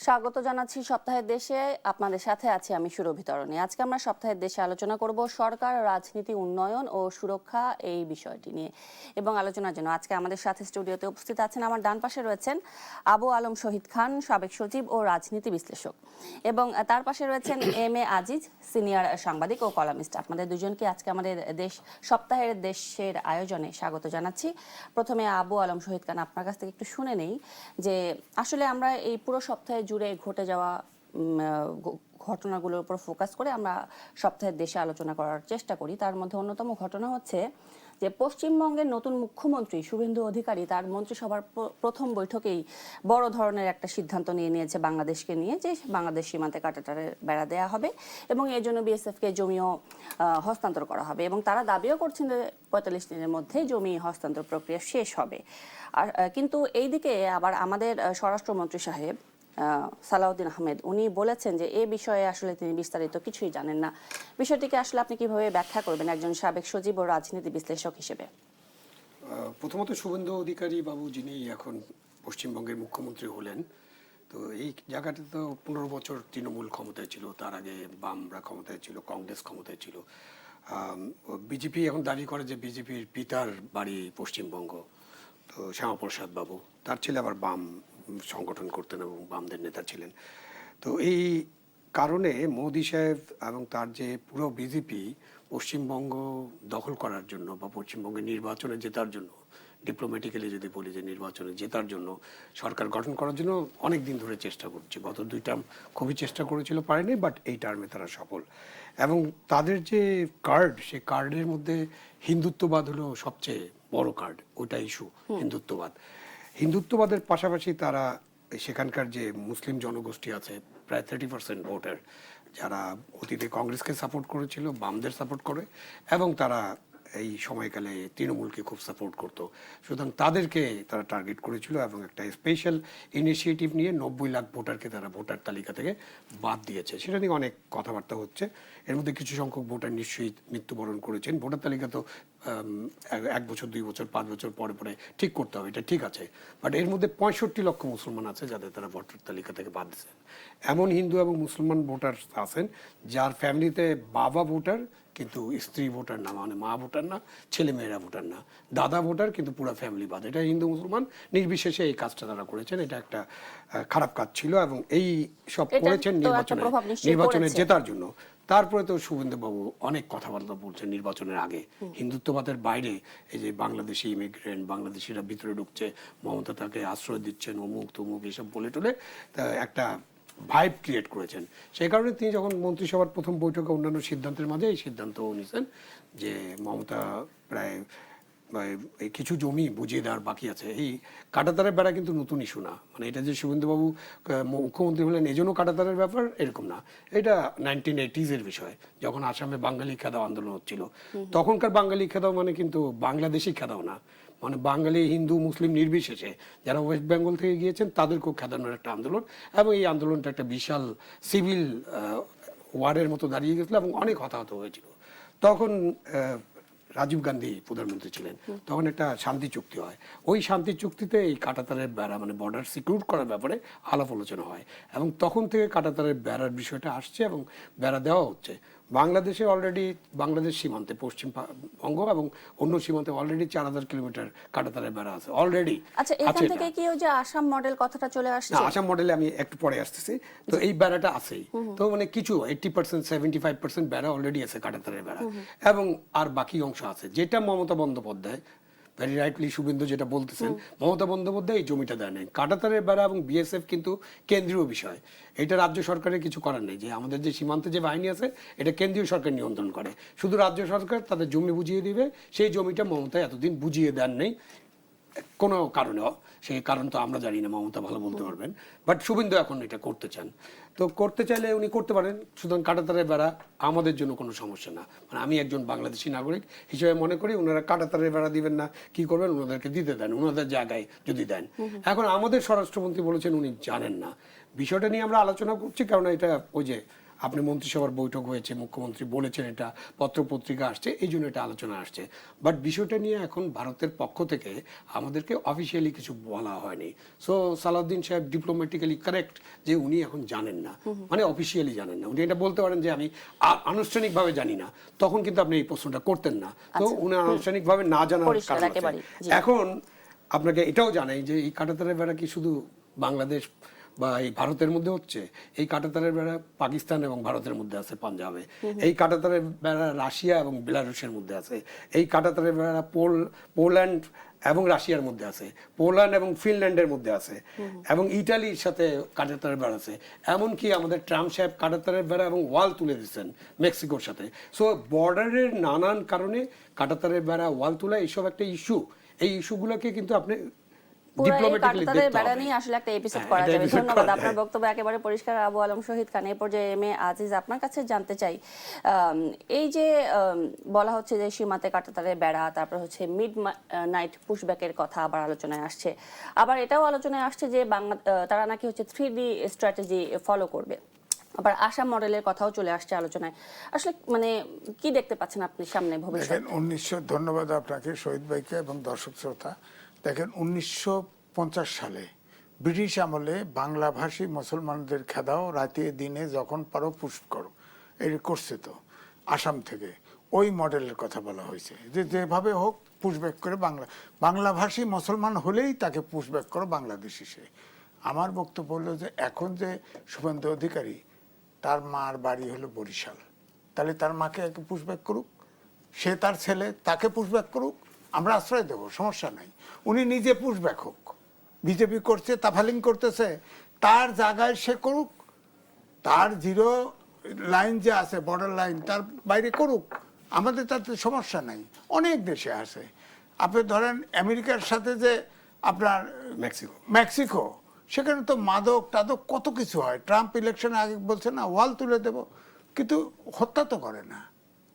স্বাগত জানাচ্ছি সপ্তাহের দেশে। আপনাদের সাথে আছি আমি সুরভি তরণী। আজকে আমরা সপ্তাহের দেশে আলোচনা করব সরকার, রাজনীতি, উন্নয়ন ও সুরক্ষা এই বিষয়টি নিয়ে। এবং আলোচনার জন্য আজকে আমাদের সাথে স্টুডিওতে উপস্থিত আছেন, আমার ডান পাশে রয়েছেন আবু আলম শহীদ খান, সাবেক সচিব ও রাজনীতি বিশ্লেষক, এবং তার পাশে রয়েছেন এম এ আজিজ, সিনিয়র সাংবাদিক ও কলামিস্ট। আপনাদের দুজনকে আজকে আমাদের সপ্তাহের দেশের আয়োজনে স্বাগত জানাচ্ছি। প্রথমে আবু আলম শহীদ খান, আপনার কাছ থেকে একটু শুনে নেই যে আসলে আমরা এই পুরো সপ্তাহে জুড়ে ঘটে যাওয়া ঘটনাগুলোর উপর ফোকাস করে আমরা সপ্তাহের দেশে আলোচনা করার চেষ্টা করি। তার মধ্যে অন্যতম ঘটনা হচ্ছে যে পশ্চিমবঙ্গের নতুন মুখ্যমন্ত্রী শুভেন্দু অধিকারী তার মন্ত্রিসভার প্রথম বৈঠকেই বড় ধরনের একটা সিদ্ধান্ত নিয়েছে বাংলাদেশকে নিয়ে, যে বাংলাদেশ সীমান্তে কাঁটাতারের বেড়া দেওয়া হবে এবং এর জন্য বিএসএফকে জমিও হস্তান্তর করা হবে, এবং তারা দাবিও করছেন যে ৪৫ দিনের মধ্যেই জমি হস্তান্তর প্রক্রিয়া শেষ হবে। আর কিন্তু এইদিকে আবার আমাদের স্বরাষ্ট্রমন্ত্রী সাহেব সালাউদ্দিন আহমেদ উনি বলেছেন যে এ বিষয়ে আসলে তিনি বিস্তারিত কিছুই জানেন না। বিষয়টিকে আসলে আপনি কিভাবে ব্যাখ্যা করবেন একজন সাবেক সচিব ও রাজনীতি বিশ্লেষক হিসেবে? প্রথমত শুভেন্দু অধিকারী বাবু, যিনি এখন পশ্চিমবঙ্গের মুখ্যমন্ত্রী হলেন, তো এই জায়গাটা তো ১৫ বছর তৃণমূল ক্ষমতায় ছিল, তার আগে বামরা ক্ষমতায় ছিল, কংগ্রেস ক্ষমতায় ছিল। বিজেপি এখন দাবি করে যে বিজেপির পিতার বাড়ি পশ্চিমবঙ্গ, তো শ্যামাপ্রসাদ বাবু, তার ছেলে আবার বাম সংগঠন করতেন এবং বামদের নেতা ছিলেন। তো এই কারণে মোদি সাহেব এবং তার যে পুরো বিজেপি পশ্চিমবঙ্গ দখল করার জন্য বা পশ্চিমবঙ্গে নির্বাচনে জেতার জন্য, ডিপ্লোম্যাটিক্যালি যদি বলি যে নির্বাচনে জেতার জন্য সরকার গঠন করার জন্য অনেক দিন ধরে চেষ্টা করছে। গত ২ টার্ম খুবই চেষ্টা করেছিল, পারেনি, বাট এই টার্মে তারা সফল। এবং তাদের যে কার্ড, সেই কার্ডের মধ্যে হিন্দুত্ববাদ হলো সবচেয়ে বড় কার্ড, ওইটা ইস্যু হিন্দুত্ববাদ। হিন্দুত্ববাদের পাশাপাশি তারা সেখানকার যে মুসলিম জনগোষ্ঠী আছে, প্রায় 30% ভোটার, যারা অতীতে কংগ্রেসকে সাপোর্ট করেছিল, বামদের সাপোর্ট করে, এবং তারা এই সময়কালে তৃণমূলকে খুব সাপোর্ট করতো, সুতরাং তাদেরকে তারা টার্গেট করেছিল এবং একটা স্পেশাল ইনিশিয়েটিভ নিয়ে ৯০ লাখ ভোটারকে তারা ভোটার তালিকা থেকে বাদ দিয়েছে। সেটা নিয়ে অনেক কথাবার্তা হচ্ছে। এর মধ্যে কিছু সংখ্যক ভোটার নিশ্চয়ই মৃত্যুবরণ করেছেন। ভোটার তালিকা তো ১ বছর, ২ বছর, ৫ বছর পরে পরে ঠিক করতে হবে, এটা ঠিক আছে, বাট এর মধ্যে ৬৫ লক্ষ মুসলমান আছে যাদের তারা ভোটার তালিকা থেকে বাদ দিয়েছেন। এমন হিন্দু এবং মুসলমান ভোটার আছেন যার ফ্যামিলিতে বাবা ভোটার কিন্তু স্ত্রী ভোটার না, মানে মা ভোটার না, ছেলে মেয়েরা ভোটার না, দাদা ভোটার কিন্তু পুরো ফ্যামিলি বাদ। এটা হিন্দু মুসলমান নির্বিশেষে এই কাজটা তারা করেছেন। এটা একটা খারাপ কাজ ছিল এবং এই সব করেছেন নির্বাচনে জেতার জন্য। তারপরে তো শুভেন্দু বাবু অনেক কথাবার্তা বলছেন নির্বাচনের আগে, হিন্দুত্ববাদের বাইরে এই যে বাংলাদেশি ইমিগ্রেন্ট, বাংলাদেশিরা ভিতরে ঢুকছে, মমতা তাকে আশ্রয় দিচ্ছেন, অমুক তমুক এসব বলে টলে একটা ভাইব ক্রিয়েট করেছেন। সেই কারণে তিনি যখন মন্ত্রিসভার প্রথম বৈঠকে অন্যান্য সিদ্ধান্তের মাঝে এই সিদ্ধান্তও নিয়েছেন যে মমতা প্রায় এই কিছু জমি বুঝিয়ে দেওয়ার বাকি আছে। এই কাঁটাতারের বেড়া কিন্তু নতুন ইস্যু না, মানে এটা যে শুভেন্দুবাবু মুখ্যমন্ত্রী হলেন এজন্য কাঁটাতারের ব্যাপার এরকম না। এটা 1980s বিষয়, যখন আসামে বাঙালি খেদাও আন্দোলন হচ্ছিল, তখনকার বাঙালি খেদাও মানে কিন্তু বাংলাদেশি খেদাও না, মানে বাঙালি হিন্দু মুসলিম নির্বিশেষে যারা ওয়েস্ট বেঙ্গল থেকে গিয়েছেন তাদেরকেও খেদানোর একটা আন্দোলন, এবং এই আন্দোলনটা একটা বিশাল সিভিল ওয়ারের মতো দাঁড়িয়ে গেছিল এবং অনেক হতাহত হয়েছিল। তখন রাজীব গান্ধী প্রধানমন্ত্রী ছিলেন, তখন একটা শান্তি চুক্তি হয়। ওই শান্তি চুক্তিতে এই কাঁটাতারের বেড়া মানে বর্ডার সিকিউর করার ব্যাপারে আলাপ আলোচনা হয়, এবং তখন থেকে কাঁটাতারের বেড়ার বিষয়টা আসছে এবং বেড়া দেওয়া হচ্ছে। বাংলাদেশে অলরেডি বাংলাদেশ সীমান্তে পশ্চিমবঙ্গ এবং অন্য সীমান্তে অলরেডি ৪,০০০ কিলোমিটার কাঁটাতারের বেড়া আছে অলরেডি। আচ্ছা, এখান থেকে কি ওই যে আসাম মডেল কথাটা চলে আসছে? না, আসাম মডেলে আমি একটু পরে আসতেছি। তো এই বেড়াটা আছেই, তো মানে কিছু 80% 75% বেড়া অলরেডি আছে কাঁটাতারের বেড়া, এবং আর বাকি অংশ আছে যেটা মমতা বন্দ্যোপাধ্যায় ভেরি রাইটলি শুভেন্দু যেটা বলতেছেন, মমতা বন্দ্যোপাধ্যায় এই জমিটা দেয় নাই। কাঁটাতারের বেড়া এবং বিএসএফ কিন্তু কেন্দ্রীয় বিষয়, এটা রাজ্য সরকারের কিছু করার নেই। যে আমাদের যে সীমান্তে যে বাহিনী আছে এটা কেন্দ্রীয় সরকার নিয়ন্ত্রণ করে, শুধু রাজ্য সরকার তাদের জমি বুঝিয়ে দিবে। সেই জমিটা মমতা এতদিন বুঝিয়ে দেন নেই কোনো কারণে, সেই কারণ তো আমরা জানি না, মমতা ভালো বলতে পারবেন, বাট শুভেন্দু এখন এটা করতে চান। তো করতে চাইলে উনি করতে পারেন, সুতরাং কাঁটাতারের বেড়া আমাদের জন্য কোনো সমস্যা না। মানে আমি একজন বাংলাদেশি নাগরিক হিসেবে মনে করি ওনারা কাঁটাতারের বেড়া দিবেন না, কি করবেন, ওনাদেরকে দিতে দেন, ওনাদের জায়গায় যদি দেন। এখন আমাদের স্বরাষ্ট্রমন্ত্রী বলেছেন উনি জানেন না। বিষয়টা নিয়ে আমরা আলোচনা করছি, কারণ এটা ওই যে আপনি মন্ত্রিসভার বৈঠক হয়েছে, মুখ্যমন্ত্রী বলেছেন, এটা পত্রপত্রিকা আসছে, এই জন্য এটা আলোচনা আসছে। বাট বিষয়টা নিয়ে এখন ভারতের পক্ষ থেকে আমাদেরকে অফিসিয়ালি কিছু বলা হয়নি। সো সালাউদ্দিন সাহেব ডিপ্লোম্যাটিক্যালি কারেক্ট যে উনি এখন জানেন না, মানে অফিসিয়ালি জানেন না। উনি এটা বলতে পারেন যে আমি আনুষ্ঠানিকভাবে জানি না, তখন কিন্তু আপনি এই প্রশ্নটা করতেন না। তো উনি আনুষ্ঠানিকভাবে না জানার পরিষ্কার কারণ একেবারেই, আছে। জি। এখন আপনাকে এটাও জানাই যে এই কাঁটাতারের বেড়া কি শুধু বাংলাদেশ বা এই ভারতের মধ্যে হচ্ছে? এই কাঁটাতারের বেড়া পাকিস্তান এবং ভারতের মধ্যে আছে, পাঞ্জাবে। এই কাঁটাতারের বেড়া রাশিয়া এবং বেলারুশের মধ্যে আছে। এই কাঁটাতারের বেড়া পোল্যান্ড এবং রাশিয়ার মধ্যে আছে, পোল্যান্ড এবং ফিনল্যান্ডের মধ্যে আছে, এবং ইটালির সাথে কাঁটাতারের বেড়া আছে। এমনকি আমাদের ট্রাম্প সাহেব কাঁটাতারের বেড়া এবং ওয়াল তুলে দিচ্ছেন মেক্সিকোর সাথে। সো বর্ডারের নানান কারণে কাঁটাতারের বেড়া, ওয়াল তোলা এইসব একটা ইস্যু। এই ইস্যুগুলোকে কিন্তু আপনি পুরো এই ডিপ্লোম্যাটিক্যালি কাঁটাতারের দেখতে বেড়া হবে। নিয়ে আসলে একটা এপিসোড হ্যাঁ, করা এটা যাবে। episode ধন্যবাদ, করা আপনার যায়। বক্তব্য একেবারে পরিষ্কার। আবু আলম শহীদ খান, এই পর্যায়ে এম এ আজিজ, আপনার কাছে জানতে চাই, এই যে বলা হচ্ছে যে সীমাতে কাঁটাতারের বেড়া, তারপর হচ্ছে মিড নাইট পুশব্যাকের কথা আবার আলোচনায় আসছে। আবার এটাও আলোচনায় আসছে যে তারা নাকি হচ্ছে 3D স্ট্র্যাটেজি ফলো করবে। আবার আসাম মডেলের কথাও চলে আসছে আলোচনায়। আসলে মানে কি দেখতে পাচ্ছেন আপনি সামনে ভবিষ্যৎ? দেখেন, ধন্যবাদ আপনাকে, শহীদ ভাইকে এবং দর্শক শ্রোতা। দেখেন, 1950 সালে ব্রিটিশ আমলে বাংলাভাষী মুসলমানদের খেদাও, রাতে দিনে যখন পারো পুশ করো, এই করছে তো আসাম থেকে। ওই মডেলের কথা বলা হয়েছে যে যেভাবে হোক পুশব্যাক করে বাংলাভাষী মুসলমান হলেই তাকে পুশব্যাক করো বাংলাদেশি। সে আমার বক্তব্য হলো যে এখন যে শুভেন্দু অধিকারী, তার মার বাড়ি হলো বরিশাল, তাহলে তার মাকে একে পুশব্যাক করুক, সে তার ছেলে তাকে পুশব্যাক করুক, আমরা আশ্রয় দেবো, সমস্যা নাই। উনি নিজে পুশব্যাক হোক, বিজেপি করছে, তাফালিং করতেছে, তার জায়গায় সে করুক, তার জিরো লাইন যে আছে, বর্ডার লাইন, তার বাইরে করুক, আমাদের তাতে সমস্যা নাই। অনেক দেশে আছে, আপনি ধরেন আমেরিকার সাথে যে আপনার মেক্সিকো, সেখানে তো মাদক টাদক কত কিছু হয়। ট্রাম্প ইলেকশনে আগে বলছে না ওয়াল তুলে দেব, কিন্তু হত্যা তো করে না,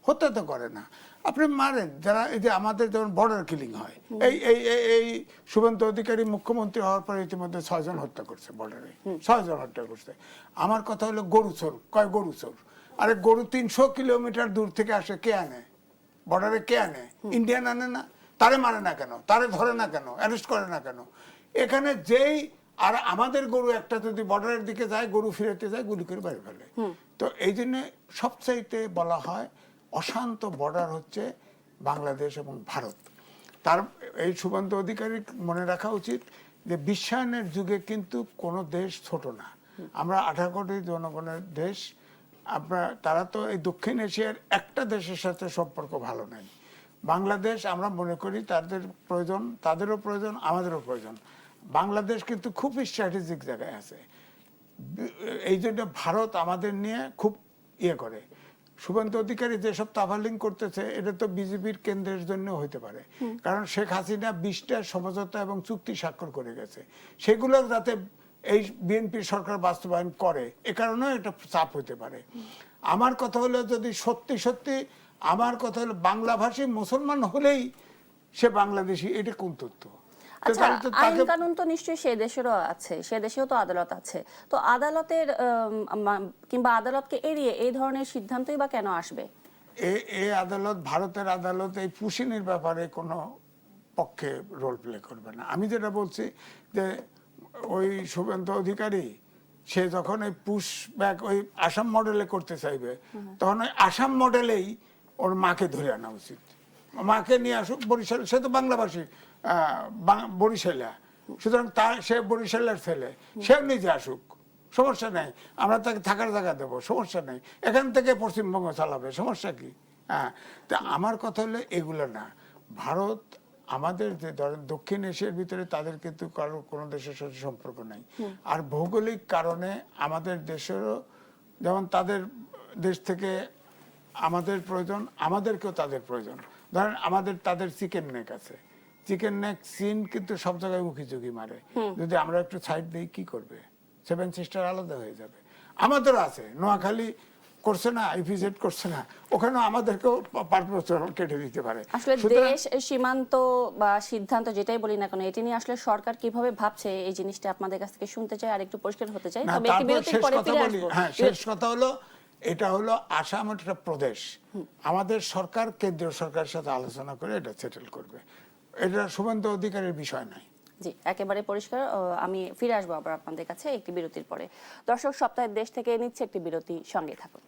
হত্যা তো করে না। আপনি মারেন যারা, এই যে আমাদের যেমন বর্ডার কিলিং হয়, এই এই এই শুভেন্দু অধিকারী মুখ্যমন্ত্রী হওয়ার পরে ইতিমধ্যে 6 জন হত্যা করছে বর্ডারে, 6 জন হত্যা করছে। আমার কথা হলো গরু চোর, কয় গরু চোর? আরে গরু 300 কিলোমিটার দূর থেকে আসে, কে আনে? বর্ডারে কে আনে? ইন্ডিয়ান আনে না? তারে মারে না কেন? তারে ধরে না কেন? অ্যারেস্ট করে না কেন? এখানে যেই, আর আমাদের গরু একটা যদি বর্ডারের দিকে যায়, গরু ফিরতে যায়, গুলি করে বাইরে ফেলে। তো এই জন্য সবচাইতে বলা হয় অশান্ত বর্ডার হচ্ছে বাংলাদেশ এবং ভারত। তার এই শুভেন্দু অধিকারী মনে রাখা উচিত যে বিশ্বায়নের যুগে কিন্তু কোনো দেশ ছোট না। আমরা 18 কোটি জনগণের দেশ। তারা তো এই দক্ষিণ এশিয়ার একটা দেশের সাথে সম্পর্ক ভালো নাই। বাংলাদেশ, আমরা মনে করি তাদের প্রয়োজন, তাদেরও প্রয়োজন, আমাদেরও প্রয়োজন। বাংলাদেশ কিন্তু খুব স্ট্র্যাটেজিক জায়গায় আছে। এই জন্য ভারত আমাদের নিয়ে খুব ইয়ে করে। শুভেন্দু অধিকারী যেসব তাফালিং করতেছে, এটা তো বিজেপির কেন্দ্রের জন্য হইতে পারে, কারণ শেখ হাসিনা 20টা সমঝোতা এবং চুক্তি স্বাক্ষর করে গেছে, সেগুলো যাতে এই বিএনপি সরকার বাস্তবায়ন করে, এ কারণেও এটা চাপ হইতে পারে। আমার কথা হলো, যদি সত্যি সত্যি, আমার কথা হলো বাংলাভাষী মুসলমান হলেই সে বাংলাদেশি, এটা কোন তথ্য? আচ্ছা, আইন কানুন তো নিশ্চয়ই সে দেশেরও আছে, সে দেশেও তো আদালত আছে। তো আদালতের কিংবা আদালতকে এড়িয়ে এই ধরনের সিদ্ধান্তই বা কেন আসবে? এই আদালত, ভারতের আদালত এই পুশিনের ব্যাপারে কোনো পক্ষে রোল প্লে করবে না। আমি যেটা বলছি যে ওই শুভেন্দু অধিকারী, সে যখন এই পুশ ব্যাক ওই আসাম মডেলে করতে চাইবে, তখন ওই আসাম মডেলেই ওর মাকে ধরে আনা উচিত। মাকে নিয়ে আসুক বরিশাল, সে তো বাংলাভাষী, বরিশালা, সুতরাং সে বরিশালের ছেলে, সে নিজে আসুক, সমস্যা নাই। আমরা তাকে থাকার জায়গা দেবো, সমস্যা নেই। এখান থেকে পশ্চিমবঙ্গ চালাবে, সমস্যা কি? হ্যাঁ, তা আমার কথা হলো এগুলো না। ভারত আমাদের যে ধরেন দক্ষিণ এশিয়ার ভিতরে, তাদের কিন্তু কারো কোনো দেশের সাথে সম্পর্ক নাই। আর ভৌগোলিক কারণে আমাদের দেশেরও যেমন তাদের দেশ থেকে আমাদের প্রয়োজন, আমাদেরকেও তাদের প্রয়োজন। ধরেন তাদের চিকেন নেক আছে, চিকেন নেক চীন কিন্তু সব জায়গায় উকিঝুঁকি মারে। যদি আমরা একটু সাইড দিই, কি করবে? 7 সিস্টার আলাদা হয়ে যাবে। আমাদেরও আছে, নোয়াখালী করছে না, ইপিজেড করছে না, ওখানেও আমাদেরকেও পারপোজ কেটে দিতে পারে। আসলে দেশ, সীমান্ত বা সিদ্ধান্ত যেটাই বলি না কেন, এটি নিয়ে আসলে সরকার কিভাবে ভাবছে, এই জিনিসটা আপনাদের কাছ থেকে শুনতে চাই, আর একটু পরিষ্কার হতে চাই। তবে একটু বিরতির পরে ফিরে আসবো। হ্যাঁ, শেষ কথা হলো এটা হলো আসাম একটা প্রদেশ, আমাদের সরকার কেন্দ্রীয় সরকারের সাথে আলোচনা করে এটা সেটেল করবে, এটা শুভেন্দু অধিকারীর বিষয় নয়। জি, একেবারে পরিষ্কার। আমি ফিরে আসবো আবার আপনাদের কাছে একটি বিরতির পরে। দর্শক, সপ্তাহের দেশ থেকে নিচ্ছে একটি বিরতি, সঙ্গে থাকুন।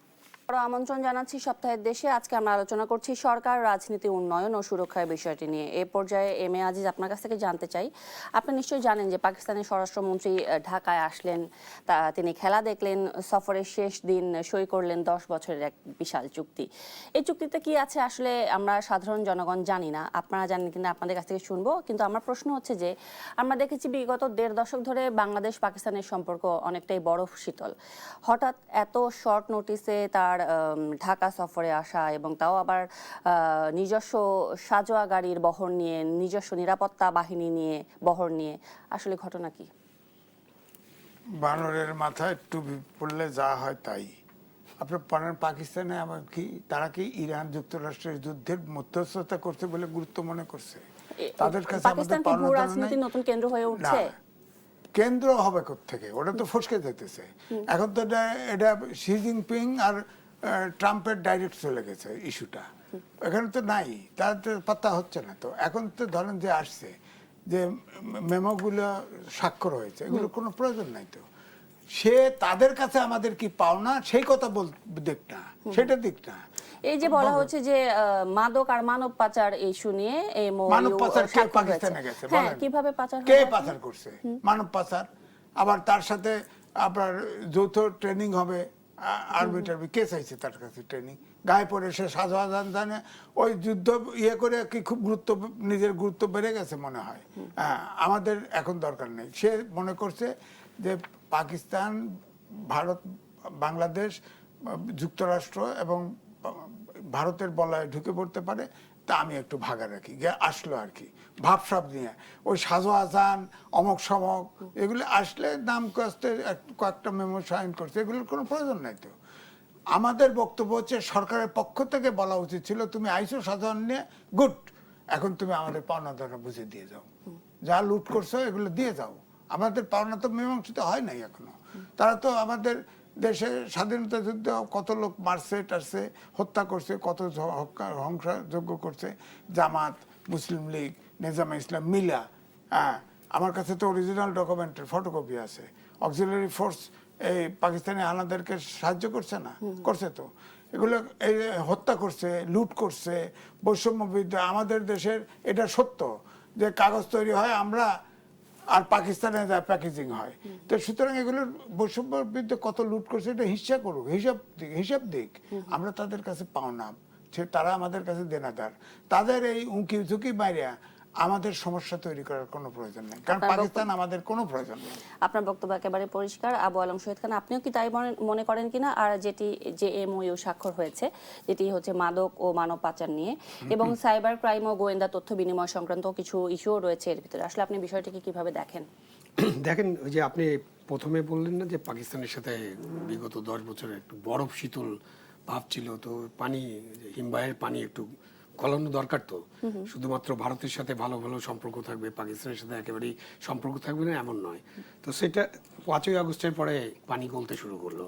বড় আমন্ত্রণ জানাচ্ছি সপ্তাহের দেশে। আজকে আমরা আলোচনা করছি সরকার, রাজনীতি, উন্নয়ন ও সুরক্ষার বিষয়টি নিয়ে। এ পর্যায়ে এম এ আজিজ, আপনার কাছ থেকে জানতে চাই, আপনি নিশ্চয়ই জানেন যে পাকিস্তানের স্বরাষ্ট্রমন্ত্রী ঢাকায় আসলেন, তিনি খেলা দেখলেন, সফরের শেষ দিন সই করলেন 10 বছরের এক বিশাল চুক্তি। এই চুক্তিতে কি আছে আসলে আমরা সাধারণ জনগণ জানি না, আপনারা জানেন কিনা আপনাদের কাছ থেকে শুনবো। কিন্তু আমার প্রশ্ন হচ্ছে যে আমরা দেখেছি বিগত 1.5 দশক ধরে বাংলাদেশ পাকিস্তানের সম্পর্ক অনেকটাই বরফ শীতল। হঠাৎ এত শর্ট নোটিসে তার ঢাকা সফরে আসা, এবং তাও আবার নিজস্ব সাজোয়া গাড়ির বহর নিয়ে, নিজস্ব নিরাপত্তা বাহিনী নিয়ে, বহর নিয়ে, আসলে ঘটনা কি? বানরের মাথায় টুপি পড়লে যা হয় তাই। আপনার পারেন পাকিস্তানে আবার কি তারা কি ইরান যুক্তরাষ্ট্রের যুদ্ধের মধ্যস্থতা করছে বলে গুরুত্ব মনে করছে? তাদের কাছে পাকিস্তান কি ভূ রাজনীতির নতুন কেন্দ্র হয়ে উঠছে? কেন্দ্র হবে কোত্থেকে? ওটা তো ফসকে যেতেছে এখন। তো এটা শি জিনপিং আর ট্রাম্পের ডাইরেক্ট চলে গেছে ইস্যুটা, এখানে তো নাই, তার তো পাত্তা হচ্ছে না। তো এখন তো ধরেন যে আসছে যে মেমোগুলো স্বাক্ষর হয়েছে, এগুলো কোনো প্রয়োজন নাই। তো সে তাদের কাছে আমাদের কি পাওনা সেই কথা দেখ না, সেটা দিক না। এই যে বলা হচ্ছে যে মাদক আর মানব পাচার ইস্যু নিয়ে মানব পাচার কে পাকিস্তানে গেছে? হ্যাঁ, কিভাবে পাচার, কে পাচার করছে? মানব পাচার। আবার তার সাথে আপনার যৌথ ট্রেনিং হবে, আরবি কে চাইছে তার কাছে ট্রেনিং? গায়ে পড়ে সে শাহজাহান জানে ওই যুদ্ধ করে কি খুব গুরুত্ব, নিজের গুরুত্ব বেড়ে গেছে মনে হয়। আমাদের এখন দরকার নেই। সে মনে করছে যে পাকিস্তান, ভারত, বাংলাদেশ, যুক্তরাষ্ট্র এবং ভারতের বলয়ে ঢুকে পড়তে পারে, তা আমি একটু ভাগা রাখি। আসলো আর কি ভাবসাব নিয়ে, ওই শাহজাহান অমক সমক এগুলো আসলে নাম কষ্টে কয়েকটা মেমো সাইন করছে, এগুলোর কোনো প্রয়োজন নাই। তো আমাদের বক্তব্য হচ্ছে সরকারের পক্ষ থেকে বলা উচিত ছিল তুমি আইসো শাহজাহান নিয়ে, গুড, এখন তুমি আমাদের পাওনা দানা বুঝে দিয়ে যাও, যা লুট করছো এগুলো দিয়ে যাও। আমাদের পাওনা তো মীমাংসিত হয় নাই এখনো। তারা তো আমাদের দেশে স্বাধীনতা যুদ্ধে কত লোক মারছে টারছে, হত্যা করছে, কত ধ্বংসযজ্ঞ করছে, জামাত, মুসলিম লীগ, নেজামে ইসলাম মিলা। আমার কাছে তো অরিজিনাল ডকুমেন্টের ফটোকপি আছে। অক্সিলারি ফোর্স এই পাকিস্তানি হানাদেরকে সাহায্য করছে না? করছে তো। এগুলো এই হত্যা করছে, লুট করছে, বৈষম্য বিরুদ্ধে। আমাদের দেশের এটা সত্য যে কাগজ তৈরি হয় আমরা, আর পাকিস্তানে যা প্যাকেজিং হয়। তো সুতরাং এগুলোর বৈষম্যের বিরুদ্ধে কত লুট করছে এটা হিসাব করুক, হিসাব দিক। আমরা তাদের কাছে পাওনা, তারা আমাদের কাছে দেনাদার। তাদের এই উঁকি ঝুঁকি মারিয়া আমাদের সমস্যা তৈরি করার কোনো প্রয়োজন নেই, কারণ পাকিস্তান আমাদের কোনো প্রয়োজন নেই। আপনার বক্তব্য একেবারে পরিষ্কার। আবু আলম শহীদ খান, আপনিও কি তাই মনে করেন কিনা? আর যে এমওইউ স্বাক্ষর হয়েছে, যেটি হচ্ছে মাদক ও মানব পাচার নিয়ে, এবং সাইবার ক্রাইম ও গোয়েন্দা তথ্য বিনিময় সংক্রান্ত কিছু ইস্যুও রয়েছে এর ভিতরে, আসলে আপনি বিষয়টিকে কিভাবে দেখেন? দেখেন, ওই যে আপনি প্রথমে বললেন না যে পাকিস্তানের সাথে বিগত 10 বছরে একটু বরফ শীতল ভাব ছিল, তো পানি, হিমবাহের পানি একটু গলানো দরকার। তো শুধুমাত্র ভারতের সাথে ভালো ভালো সম্পর্ক থাকবে, পাকিস্তানের সাথে একেবারেই সম্পর্ক থাকবে না এমন নয়। তো সেটা 5ই আগস্টের পরে পানি গলতে শুরু করলো,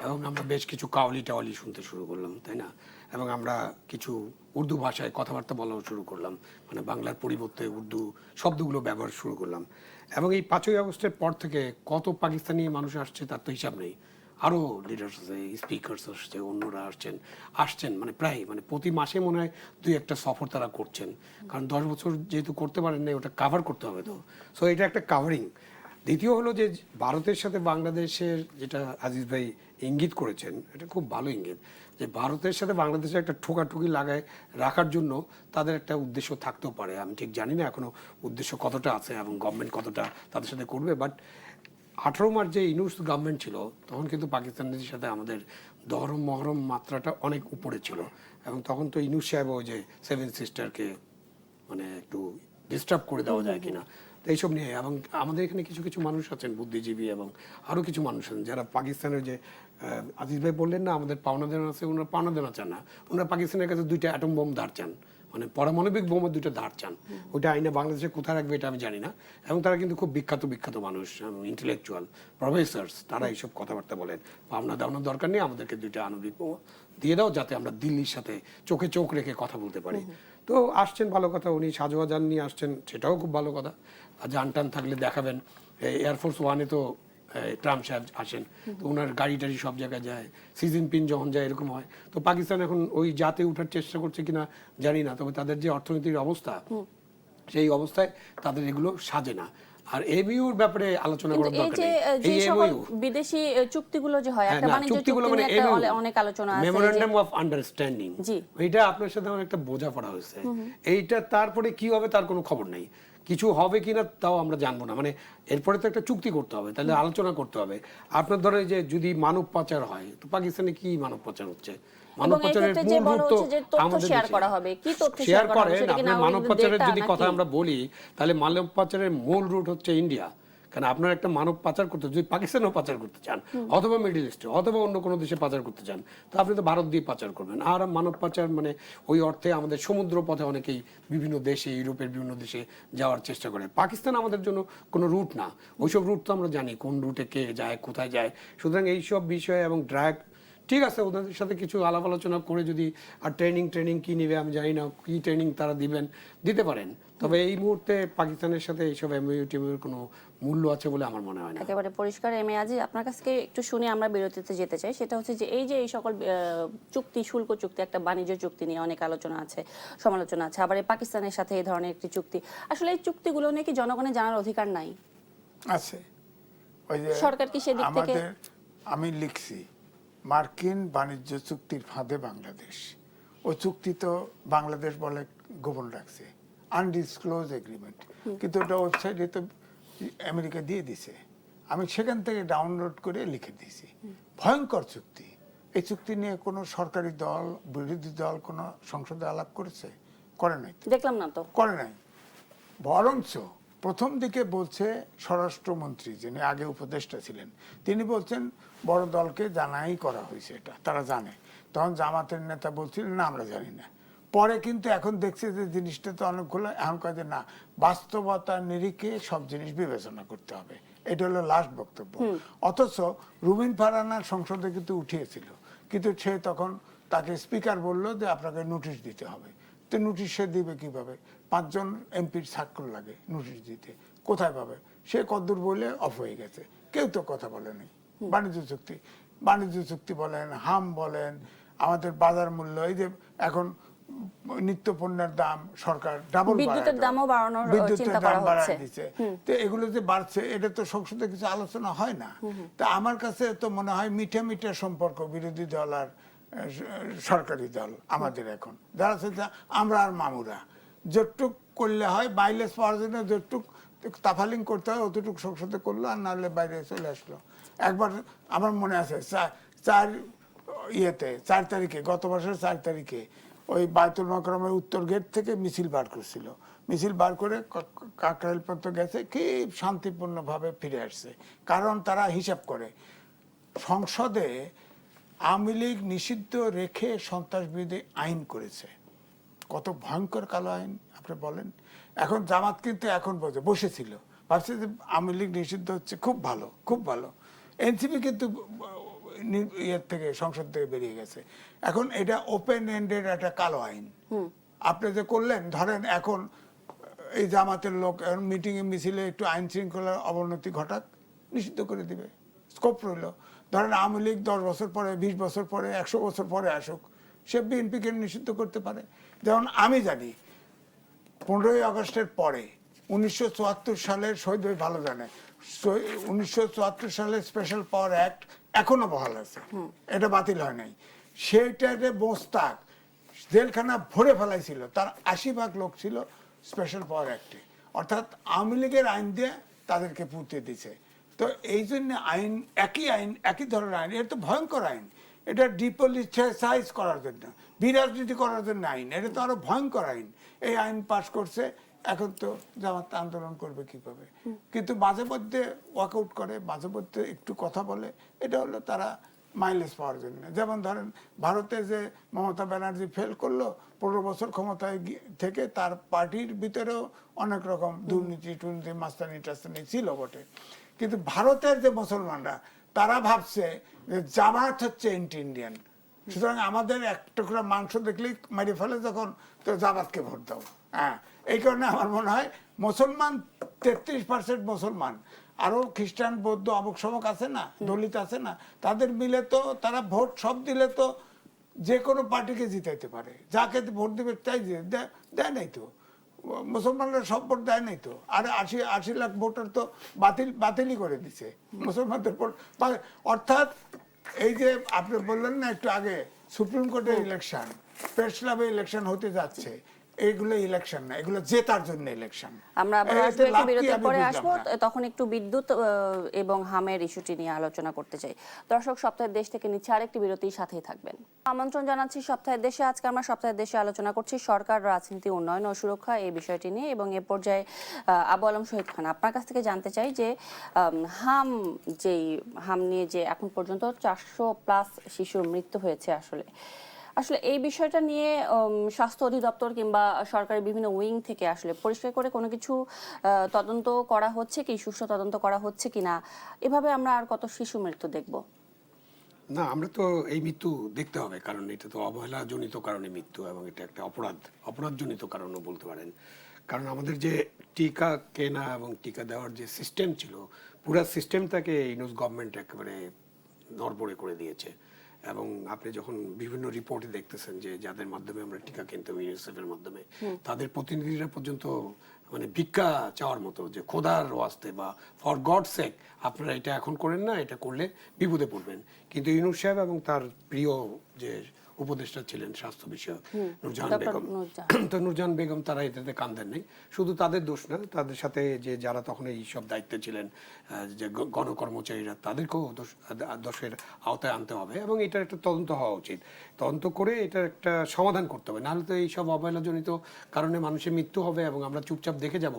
এবং আমরা বেশ কিছু কাওয়ালি টাওয়ালি শুনতে শুরু করলাম, তাই না? এবং আমরা কিছু উর্দু ভাষায় কথাবার্তা বলাও শুরু করলাম, মানে বাংলার পরিবর্তে উর্দু শব্দগুলো ব্যবহার শুরু করলাম। এবং এই 5ই আগস্টের পর থেকে কত পাকিস্তানি মানুষ আসছে তার তো হিসাব নেই। আরও লিডার্স আছে, স্পিকার্স আসছে, অন্যরা আসছেন, মানে প্রায় প্রতি মাসে মনে হয় 2-1টা সফর তারা করছেন। কারণ 10 বছর যেহেতু করতে পারেন না, ওটা কাভার করতে হবে। তো সো এটা একটা কাভারিং। দ্বিতীয় হলো যে ভারতের সাথে বাংলাদেশের, যেটা আজিজ ভাই ইঙ্গিত করেছেন, এটা খুব ভালো ইঙ্গিত, যে ভারতের সাথে বাংলাদেশের একটা ঠোকাঠুকি লাগায় রাখার জন্য তাদের একটা উদ্দেশ্য থাকতেও পারে। আমি ঠিক জানি না এখনো উদ্দেশ্য কতটা আছে এবং গভর্নমেন্ট কতটা তাদের সাথে করবে। বাট 18 মার্চ যে ইউনুস গভর্নমেন্ট ছিল, তখন কিন্তু পাকিস্তানের সাথে আমাদের দহরম মহরম মাত্রাটা অনেক উপরে ছিল। এবং তখন তো ইউনুস সাহেব ওই যে 7 সিস্টারকে মানে একটু ডিস্টার্ব করে দেওয়া যায় কিনা, তো এইসব নিয়ে। এবং আমাদের এখানে কিছু কিছু মানুষ আছেন, বুদ্ধিজীবী এবং আরও কিছু মানুষ আছেন, যারা পাকিস্তানের যে আজিজ ভাই বললেন না আমাদের পাওনা দেনা আছে, ওনারা পাওনা দেনা চান না, ওনারা পাকিস্তানের কাছে 2টা অ্যাটম বোম ধার চান। মানে পারমাণবিক বোমা দুটো ধার চান। ওইটা আইনে বাংলাদেশে কোথায় রাখবে এটা আমি জানি না। এবং তারা কিন্তু খুব বিখ্যাত মানুষ, ইন্টেলেকচুয়াল প্রফেসরস, তারা এইসব কথাবার্তা বলেন, পাওনা দাওয়ানোর দরকার নেই, আমাদেরকে দুইটা আণবিক বোমা দিয়ে দাও যাতে আমরা দিল্লির সাথে চোখে চোখ রেখে কথা বলতে পারি। তো আসছেন, ভালো কথা, উনি সাজোয়াজান নিয়ে আসছেন, সেটাও খুব ভালো কথা। আর যান টান থাকলে দেখাবেন। এয়ারফোর্স ওয়ানে তো ট্রাম্প সাহেব আসেন, তো ওনার গাড়ি টাড়ি সব জায়গায় যায়, সি জিনপিং যখন যায় এরকম হয়। তো পাকিস্তান এখন ওই জাতে উঠার চেষ্টা করছে কিনা জানি না, তবে তাদের যে অর্থনীতির অবস্থা, সেই অবস্থায় তাদের এগুলো সাজে না। আর এমইউর ব্যাপারে আলোচনা করার দরকার নেই। এই এমইউ বিদেশি চুক্তিগুলো যে হয়, একটা বাণিজ্য চুক্তি মানে নিয়ে একটা অনেক আলোচনা আছে, মেমোরেন্ডাম অফ আন্ডারস্ট্যান্ডিং, এটা আপনার সাথে আমার একটা বোঝাপড়া হয়েছে। এইটা তারপরে কি হবে তার কোনো খবর নেই, কিছু হবে কিনা তাও আমরা জানবো না। মানে এরপরে তো একটা চুক্তি করতে হবে, তাহলে আলোচনা করতে হবে। আপনার ধরে যে যদি মানব পাচার হয়, তো পাকিস্তানে কি মানব পাচার হচ্ছে? মানব পাচারের মূল রুট তো আমাদের শেয়ার করা হবে, কি তথ্য শেয়ার করেন। আপনি মানব পাচারের যদি কথা আমরা বলি, তাহলে মানব পাচারের মূল রুট হচ্ছে ইন্ডিয়া। কারণ আপনার একটা মানব পাচার করতে, যদি পাকিস্তানেও পাচার করতে চান, অথবা মিডল ইস্টে, অথবা অন্য কোনো দেশে পাচার করতে চান, তো আপনি তো ভারত দিয়ে পাচার করবেন। আর মানব পাচার মানে ওই অর্থে আমাদের সমুদ্র পথে অনেকেই বিভিন্ন দেশে, ইউরোপের বিভিন্ন দেশে যাওয়ার চেষ্টা করে। পাকিস্তান আমাদের জন্য কোনো রুট না, ওইসব রুট তো আমরা জানি কোন রুটে কে যায়, কোথায় যায়। সুতরাং এইসব বিষয়ে এবং ড্রাগ, ঠিক আছে, ওদের সাথে কিছু আলাপ আলোচনা করে যদি, আর ট্রেনিং কি নেবে আমি জানি না, কি ট্রেনিং তারা দিতে পারেন। তবে এই মুহূর্তে পাকিস্তানের সাথে এইসব এমইউ টিমের কোনো মূল্য আছে বলে আমার মনে হয় না। একেবারে পরিষ্কার। আজি, আপনার কাছ থেকে একটু শুনে আমরা বিরতিতে যেতে চাই। সেটা হচ্ছে যে এই সকল চুক্তি, শুল্ক চুক্তি, একটা বাণিজ্য চুক্তি নিয়ে অনেক আলোচনা আছে, সমালোচনা আছে, আবার এই পাকিস্তানের সাথে এই ধরনের একটি চুক্তি, আসলে এই চুক্তিগুলো নিয়ে কি জনগণের জানার অধিকার নাই? আছে। ওই যে সরকার কি সেদিক থেকে, আমি লিখছি মার্কিন বাণিজ্য চুক্তির ফাঁদে বাংলাদেশ, ওই চুক্তি তো বাংলাদেশ বলে গোপন রাখছে, আনডিসক্লোজ এগ্রিমেন্ট, কিন্তু ওটা ওয়েবসাইটে তো আমেরিকা দিয়ে দিছে, আমি সেখান থেকে ডাউনলোড করে লিখে দিয়েছি। ভয়ঙ্কর চুক্তি। এই চুক্তি নিয়ে কোনো সরকারি দল, বিরোধী দল কোনো সংসদে আলাপ করেছে? করে নাই, দেখলাম না তো, করে নাই। বরঞ্চ প্রথম দিকে বলছে স্বরাষ্ট্রমন্ত্রী, যিনি আগে উপদেষ্টা ছিলেন, তিনি বলছেন বড় দলকে জানাই করা হয়েছে, এটা তারা জানে। তখন জামাতের নেতা বলছিলেন না আমরা জানি না। পরে কিন্তু এখন দেখছে যে জিনিসটা তো অনেকগুলো, এখন কয় যে না, বাস্তবতার নিরিখে সব জিনিস বিবেচনা করতে হবে, এটা হলো লাস্ট বক্তব্য। অথচ রুবিন ফারহানা সংসদে কিন্তু উঠিয়েছিল, কিন্তু সে তখন, তাকে স্পিকার বললো যে আপনাকে নোটিশ দিতে হবে। তো নোটিশ সে দিবে কিভাবে? 5 জন এমপির স্বাক্ষর লাগে নোটিশ দিতে, কোথায় পাবে? সে কদ্দূর বলে অফ হয়ে গেছে, কেউ তো কথা বলেনি। বাণিজ্য চুক্তি বলেন, হাম বলেন, আমাদের বাজার মূল্য, এই যে এখন নিত্য পণ্যের দাম সরকার ডাবল, বিদ্যুতের দামও বাড়ানোর চিন্তা করা হচ্ছে, দিচ্ছে, তো এগুলো যে বাড়ছে এটা তো সংসদে কিছু আলোচনা হয় না। তা আমার কাছে তো মনে হয় মিঠা সম্পর্ক বিরোধী দল আর সরকারি দল আমাদের এখন যারা আছে, আমরা আর মামুরা যতটুক করলে হয়, বাইলেস পাওয়ার জন্য যতটুক তাফালিং করতে হয় অতটুকু সংসদে করলো, আর নাহলে বাইরে চলে আসলো। একবার আমার মনে আছে 4 তারিখে, গত বছর 4 তারিখে ওই বায়তুল মাকরমের উত্তর গেট থেকে মিছিল বার করছিল, মিছিল বার করে কাকরাইল পর্যন্ত গেছে, কি শান্তিপূর্ণভাবে ফিরে আসছে। কারণ তারা হিসাব করে সংসদে আওয়ামী লীগ নিষিদ্ধ রেখে সন্ত্রাসবিরোধী আইন করেছে। কত ভয়ঙ্কর কালো আইন আপনি বলেন। এখন জামাত কিন্তু এখন বসেছিল, ভাবছে যে আওয়ামী লীগ নিষিদ্ধ হচ্ছে, খুব ভালো, খুব ভালো। এনসিপি কিন্তু ইয়ের থেকে, সংসদ থেকে বেরিয়ে গেছে। এখন এটা ওপেন এন্ডেড একটা কালো আইন। আপনি যে করলেন, ধরেন এখন এই জামাতের লোক মিটিং এ মিছিলে একটু আইন শৃঙ্খলার অবনতি ঘটাক, নিষিদ্ধ করে দিবে, স্কোপ রইল। ধরেন আওয়ামী লীগ 10 বছর পরে, 20 বছর পরে, 100 বছর পরে আসুক, সে বিএনপিকে নিষিদ্ধ করতে পারে। যেমন আমি জানি 15ই আগস্টের পরে 1974 সালের, শহীদ ভাই ভালো জানে, 1974 সালের স্পেশাল পাওয়ার অ্যাক্ট এখনো বহাল আছে, এটা বাতিল হয় নাই। সেটাতে মোস্তাক জেলখানা ভরে ফেলাইছিল, তার 80% লোক ছিল স্পেশাল পাওয়ার অ্যাক্টে, অর্থাৎ আওয়ামী লীগের আইন দিয়ে তাদেরকে পুঁতে দিছে। তো এই জন্য আইন, একই ধরনের আইন, এটা তো ভয়ঙ্কর আইন, এটা ডিপলিটিসাইজ করার জন্য, বিরাজনীতি করার জন্য আইন, এটা তো আরো ভয়ঙ্কর আইন। এই আইন পাশ করছে, এখন তো জামাত আন্দোলন করবে কিভাবে? কিন্তু মাঝে মধ্যে ওয়াকআউট করে, মাঝে মধ্যে একটু কথা বলে, এটা হলো তারা মাইলেজ পাওয়ার জন্য। যেমন ধরেন ভারতে যে মমতা ব্যানার্জি ফেল করলো, 15 বছর ক্ষমতায় থেকে তার পার্টির ভিতরেও অনেক রকম দুর্নীতি মাস্তানি টাস্তানি ছিল বটে, কিন্তু ভারতের যে মুসলমানরা তারা ভাবছে যে জামাত হচ্ছে এন্টি ইন্ডিয়ান, সুতরাং আমাদের এক টুকরা মাংস দেখলেই মেরে ফেলে যখন, তো জামাতকে ভোট দাও। হ্যাঁ, এই কারণে আমার মনে হয় মুসলমান 33% মুসলমান, আরো খ্রিস্টান বৌদ্ধ অমুক সমক আছে না, দলিত আছে না, তাদের মিলে তো তারা ভোট সব দিলে তো যে কোনো পার্টিকে জিতাইতে পারে, যাকে ভোট দিবে তাই দেয় নাই তো, মুসলমানরা সব ভোট দেয় নাই তো, আর 80 লাখ ভোটার তো বাতিলই করে দিছে মুসলমানদের ভোট। অর্থাৎ এই যে আপনি বললেন না একটু আগে সুপ্রিম কোর্টের ইলেকশন, প্রেস ক্লাবে ইলেকশন হতে যাচ্ছে, এইগুলো ইলেকশন না, এগুলো জেতার জন্য ইলেকশন। আমরা আবার আসবো, একটু বিরতির পরে আসবো, তখন একটু বিদ্যুৎ এবং হামের ইস্যুটি নিয়ে আলোচনা করতে চাই। দর্শক, সপ্তাহের দেশ থেকে নিচ্ছে আরেকটি বিরতির সাথেই থাকবেন। আমন্ত্রণ জানাচ্ছি সপ্তাহের দেশে। আজকে আমরা সপ্তাহের দেশে আলোচনা করছি সরকার, রাজনীতি, উন্নয়ন ও সুরক্ষা এই বিষয়টি নিয়ে, এবং এ পর্যায়ে আবু আলম শহীদ খান, আপনার কাছ থেকে জানতে চাই যে হাম নিয়ে যে এখন পর্যন্ত 400+ শিশুর মৃত্যু হয়েছে, আসলে এই বিষয়টা নিয়ে স্বাস্থ্য অধিদপ্তর কিংবা সরকারের বিভিন্ন উইং থেকে আসলে পরিষ্কার করে কোনো কিছু তদন্ত করা হচ্ছে কি, সুষ্ঠু তদন্ত করা হচ্ছে কিনা? এভাবে আমরা আর কত শিশু মৃত্যু দেখব? না, আমরা তো এই মৃত্যু দেখতে হবে, কারণ এটা তো অবহেলাজনিত কারণে মৃত্যু, এবং এটা একটা অপরাধজনিত কারণও বলতে পারেন। কারণ আমাদের যে টিকা কেনা এবং টিকা দেওয়ার যে সিস্টেম ছিল, পুরো সিস্টেমটাকে ইউনুস গভর্নমেন্ট একেবারে নড়বড়ে করে দিয়েছে। এবং আপনি যখন বিভিন্ন রিপোর্টে দেখতেছেন যে যাদের মাধ্যমে আমরা টিকা কিনতাম ইউনিসেফের মাধ্যমে, তাদের প্রতিনিধিরা পর্যন্ত মানে ভিক্ষা চাওয়ার মতো, যে খোদার ওয়াস্তে বা ফর গড সেক আপনারা এটা এখন করেন না, এটা করলে বিপদে পড়বেন। কিন্তু ইউনুস সাহেব এবং তার প্রিয় যে উপদেষ্টা ছিলেন স্বাস্থ্য বিষয়ক নূরজাহান বেগম, তো নূরজাহান বেগম তারা এটাতে কান দেন নাই। শুধু তাদের দোষ না, তাদের সাথে যে যারা তখন এই সব দায়িত্বে ছিলেন, যে গণকর্মচারীরা, তাদেরকেও দোষের আওতায় আনতে হবে, এবং এটার একটা তদন্ত হওয়া উচিত। তদন্ত করে এটার একটা সমাধান করতে হবে, নাহলে তো এই সব অবহেলাজনিত কারণে মানুষের মৃত্যু হবে এবং আমরা চুপচাপ দেখে যাব।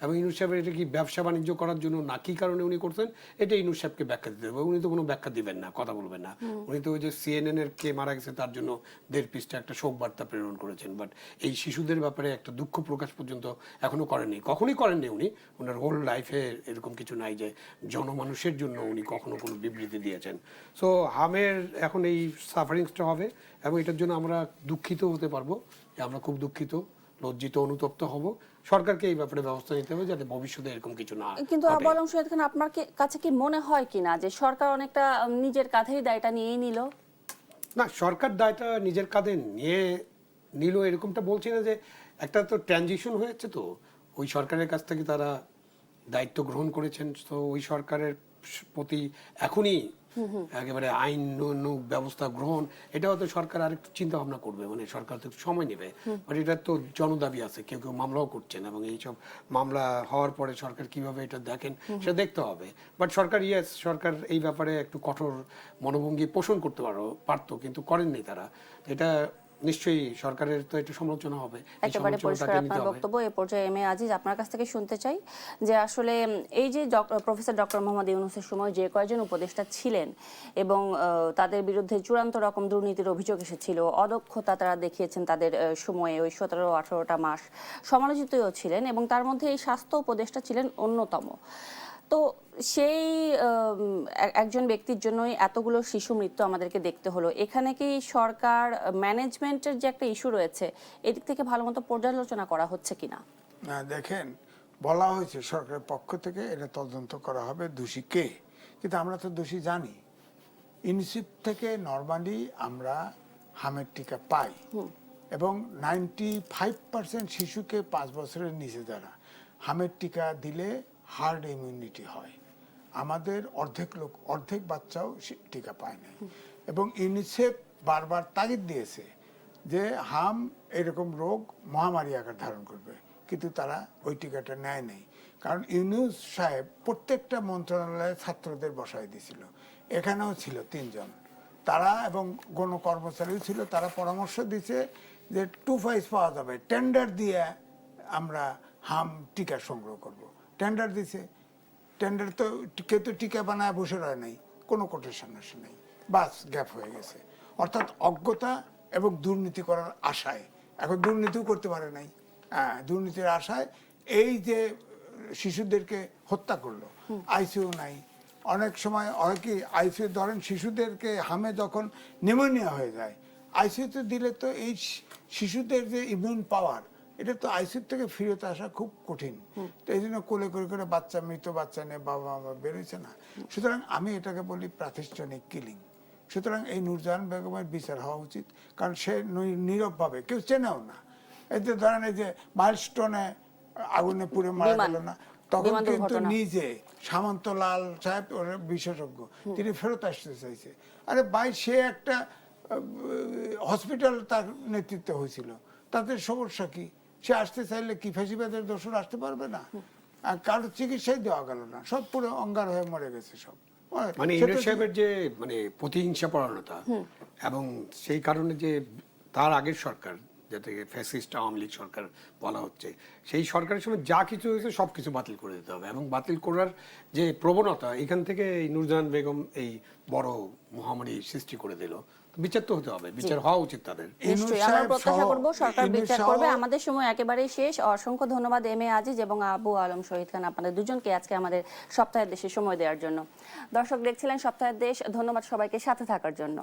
এবং ইউনুস সাহেবের এটা কি ব্যবসা বাণিজ্য করার জন্য না, কি কারণে উনি করছেন, এটা ইউনুস সাহেবকে ব্যাখ্যা দিতে হবে। উনি তো কোনো ব্যাখ্যা দিবেন না, কথা বলবেন না। উনি তো ওই যে CNN এর কে মারা গেছে তার জন্য 1.5 পৃষ্ঠা একটা শোক বার্তা প্রেরণ করেছেন, বাট এই শিশুদের ব্যাপারে একটা দুঃখ প্রকাশ পর্যন্ত এখনো করেননি, কখনোই করেননি উনি। ওনার হোল লাইফে এরকম কিছু নাই যে জনমানুষের জন্য উনি কখনো কোনো বিবৃতি দিয়েছেন। সো হামের এখন এই সাফারিংসটা হবে, এবং এটার জন্য আমরা দুঃখিত হতে পারবো, আমরা খুব দুঃখিত, লজ্জিত, অনুতপ্ত হব। সরকারকে এই ব্যাপারে ব্যবস্থা নিতে হবে যাতে ভবিষ্যতে এরকম কিছু না। কিন্তু আবু আলম শহীদ খান, আপনার কাছে কি মনে হয় কিনা যে সরকার অনেকটা নিজের কাঁধেই দায়টা নিয়েই নিল? না, সরকার দায়টা নিজের কাঁধে নিল এরকমটা বলছি না, যে একটা তো ট্রানজিশন হয়েছে, তো ওই সরকারের কাছ থেকে তারা দায়িত্ব গ্রহণ করেছেন, তো ওই সরকারের প্রতি এখনই একেবারে আইন ব্যবস্থা গ্রহণ, এটাও তো সরকার আরেকটু চিন্তা ভাবনা করবে, মানে সরকার তো সময় নেবে। বাট এটার তো জনদাবি আছে, কেউ কেউ মামলাও করছেন, এবং এইসব মামলা হওয়ার পরে সরকার কিভাবে এটা দেখেন সেটা দেখতে হবে। বাট সরকার এই ব্যাপারে একটু কঠোর মনোভঙ্গি পোষণ করতে পারতো, কিন্তু করেননি তারা। এটা নিশ্চয়ই সরকারের তো একটু সমালোচনা হবে। একেবারে পরিষ্কার আপনার বক্তব্য। এ পর্যায়ে এম এ আজিজ, আপনার কাছ থেকে শুনতে চাই যে আসলে এই যে প্রফেসর ডক্টর মোহাম্মদ ইউনূসের সময় যে কয়েকজন উপদেষ্টা ছিলেন এবং তাদের বিরুদ্ধে চূড়ান্ত রকম দুর্নীতির অভিযোগ এসেছিল, অদক্ষতা তারা দেখিয়েছেন তাদের সময়ে, ওই 17-18টা মাস সমালোচিতও ছিলেন, এবং তার মধ্যে এই স্বাস্থ্য উপদেষ্টা ছিলেন অন্যতম। তো সেই একজন ব্যক্তির জন্যই এতগুলো শিশু মৃত্যু আমাদেরকে দেখতে হলো। এখানে কি সরকার ম্যানেজমেন্টের যে একটা ইস্যু রয়েছে, এদিক থেকে ভালো মতো পর্যালোচনা করা হচ্ছে কিনা? না, দেখেন, বলা হয়েছে সরকারের পক্ষ থেকে এটা তদন্ত করা হবে, দোষী কে, কিন্তু আমরা তো দোষী জানি। ইউনিসেফ থেকে নরমালি আমরা হামের টিকা পাই, এবং 95% শিশুকে 5 বছরের নিচে যারা হামের টিকা দিলে হার্ড ইমিউনিটি হয়। আমাদের অর্ধেক বাচ্চাও টিকা পায় না, এবং ইউনিসেফ বারবার তাগিদ দিয়েছে যে হাম এরকম রোগ মহামারী আকার ধারণ করবে, কিন্তু তারা ওই টিকাটা নেয় নেই। কারণ ইউনূস সাহেব প্রত্যেকটা মন্ত্রণালয়ে ছাত্রদের বসায় দিয়েছিল, এখানেও ছিল 3 জন তারা, এবং গণ কর্মচারীও ছিল। তারা পরামর্শ দিচ্ছে যে 2 ফাইজ পাওয়া যাবে, টেন্ডার দিয়ে আমরা হাম টিকা সংগ্রহ করব। টেন্ডার দিছে, টেন্ডার তো কেউ তো টিকা বানায় বসে রয় নাই, কোনো কোটেশন আসে নাই, বাস গ্যাপ হয়ে গেছে। অর্থাৎ অজ্ঞতা এবং দুর্নীতি করার আশায়, এখন দুর্নীতিও করতে পারে নাই, দুর্নীতির আশায় এই যে শিশুদেরকে হত্যা করলো, আইসিইউ নাই। অনেক সময় কি আইসিইউ ধরেন শিশুদেরকে হামে যখন নিউমোনিয়া হয়ে যায়, আইসিইউতে দিলে তো এই শিশুদের যে ইমিউন পাওয়ার, এটা তো আইসিইউ থেকে ফিরতে আসা খুব কঠিন। তো এই জন্য কোলে করে করে বাচ্চা, মৃত বাচ্চা নিয়ে বাবা মা বেরোচ্ছে না। সুতরাং আমি এটাকে বলি প্রাতিষ্ঠানিক কিলিং। সুতরাং এই নূরজাহান বেগমের বিচার হওয়া উচিত, কারণ সে নীরবভাবে, কেউ চেনেও না। এতে ধরেন এই যে মাইলস্টোনে আগুনে পুড়ে মারা গেল না, তখন কিন্তু নিজে সামন্তলাল সাহেব ওর বিশেষজ্ঞ, তিনি ফেরত আসতে চাইছে। আরে ভাই, সে একটা হসপিটাল তার নেতৃত্বে হয়েছিল, তাতে সমস্যা কি? সে আসতে চাইলে কি ফ্যাসিবাদের দোষর আসতে পারবে না? আর কারোর চিকিৎসাই দেওয়া গেল না, সব পুরো অঙ্গার হয়ে মরে গেছে সব। মানে ইউনূস সাহেবের যে মানে প্রতিহিংসা পরায়ণতা, এবং সেই কারণে যে তার আগের সরকার, যাতে ফ্যাসিস্ট আওয়ামী লীগ সরকার বলা হচ্ছে, সেই সরকারের সময় যা কিছু হয়েছে সব কিছু বাতিল করে দিতে হবে, এবং বাতিল করার যে প্রবণতা, এখান থেকে এই নূরজাহান বেগম এই বড় মহামারী সৃষ্টি করে দিল। বিচার তো হতে হবে, বিচার হওয়া উচিত তাদের। নিশ্চয়ই আমরা প্রত্যাশা করব সরকার বিচার করবে। আমাদের সময় একেবারেই শেষ। অসংখ্য ধন্যবাদ এম এ আজিজ এবং আবু আলম শহীদ খান, আপনাদের দুজনকে আজকে আমাদের সপ্তাহের দেশে সময় দেওয়ার জন্য। দর্শক দেখছিলেন সপ্তাহের দেশ, ধন্যবাদ সবাইকে সাথে থাকার জন্য।